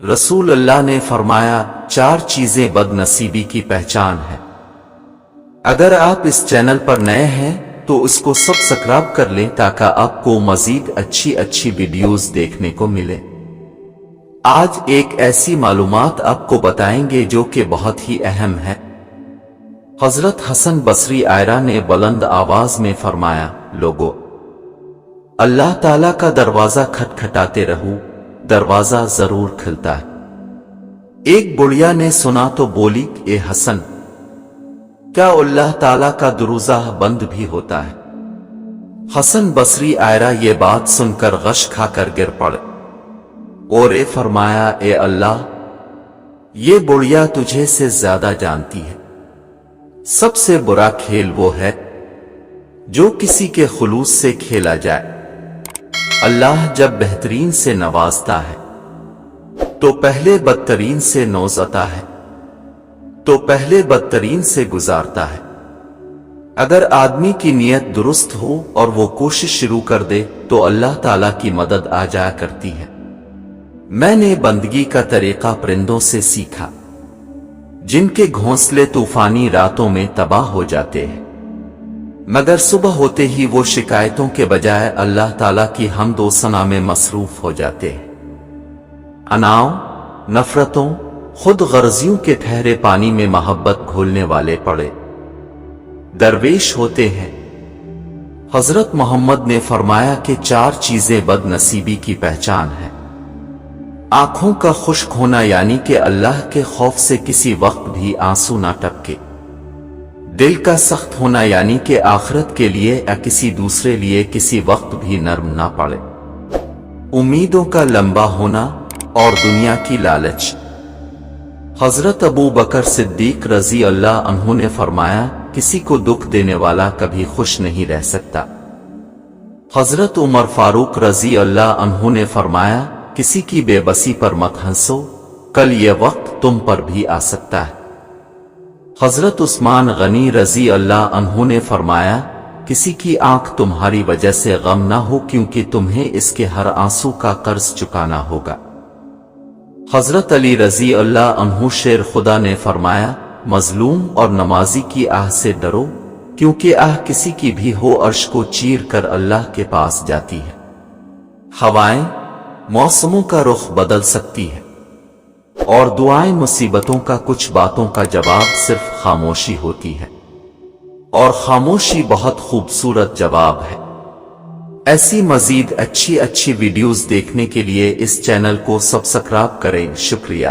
رسول اللہ نے فرمایا 4 چیزیں بدنصیبی کی پہچان ہے۔ اگر آپ اس چینل پر نئے ہیں تو اس کو سبسکرائب کر لیں تاکہ آپ کو مزید اچھی ویڈیوز دیکھنے کو ملے۔ آج ایک ایسی معلومات آپ کو بتائیں گے جو کہ بہت ہی اہم ہے۔ حضرت حسن بصری آئرہ نے بلند آواز میں فرمایا، لوگو، اللہ تعالیٰ کا دروازہ کھٹکھٹاتے رہو، دروازہ ضرور کھلتا ہے۔ ایک بڑھیا نے سنا تو بولی، اے حسن، کیا اللہ تعالیٰ کا دروازہ بند بھی ہوتا ہے؟ حسن بصری آئرہ یہ بات سن کر غش کھا کر گر پڑے اور فرمایا، اے اللہ، یہ بڑھیا تجھے سے زیادہ جانتی ہے۔ سب سے برا کھیل وہ ہے جو کسی کے خلوص سے کھیلا جائے۔ اللہ جب بہترین سے نوازتا ہے تو پہلے بدترین سے نوازتا ہے، تو پہلے بدترین سے گزارتا ہے۔ اگر آدمی کی نیت درست ہو اور وہ کوشش شروع کر دے تو اللہ تعالیٰ کی مدد آ جایا کرتی ہے۔ میں نے بندگی کا طریقہ پرندوں سے سیکھا، جن کے گھونسلے طوفانی راتوں میں تباہ ہو جاتے ہیں، مگر صبح ہوتے ہی وہ شکایتوں کے بجائے اللہ تعالیٰ کی حمد و ثنا میں مصروف ہو جاتے ہیں۔ اناؤ، نفرتوں، خود غرضیوں کے ٹھہرے پانی میں محبت گھولنے والے پڑے درویش ہوتے ہیں۔ حضرت محمد نے فرمایا کہ 4 چیزیں بد نصیبی کی پہچان ہیں۔ آنکھوں کا خشک ہونا، یعنی کہ اللہ کے خوف سے کسی وقت بھی آنسو نہ ٹپکے۔ دل کا سخت ہونا، یعنی کہ آخرت کے لیے یا کسی دوسرے لیے کسی وقت بھی نرم نہ پڑے۔ امیدوں کا لمبا ہونا اور دنیا کی لالچ۔ حضرت ابو بکر صدیق رضی اللہ عنہ نے فرمایا، کسی کو دکھ دینے والا کبھی خوش نہیں رہ سکتا۔ حضرت عمر فاروق رضی اللہ عنہ نے فرمایا، کسی کی بے بسی پر مت ہنسو، کل یہ وقت تم پر بھی آ سکتا ہے۔ حضرت عثمان غنی رضی اللہ عنہ نے فرمایا، کسی کی آنکھ تمہاری وجہ سے غم نہ ہو، کیونکہ تمہیں اس کے ہر آنسو کا قرض چکانا ہوگا۔ حضرت علی رضی اللہ عنہ شیر خدا نے فرمایا، مظلوم اور نمازی کی آہ سے ڈرو، کیونکہ آہ کسی کی بھی ہو عرش کو چیر کر اللہ کے پاس جاتی ہے۔ ہوائیں موسموں کا رخ بدل سکتی ہے، اور دعائیں مصیبتوں کا کچھ باتوں کا جواب صرف خاموشی ہوتی ہے، اور خاموشی بہت خوبصورت جواب ہے۔ ایسی مزید اچھی ویڈیوز دیکھنے کے لیے اس چینل کو سبسکرائب کریں۔ شکریہ۔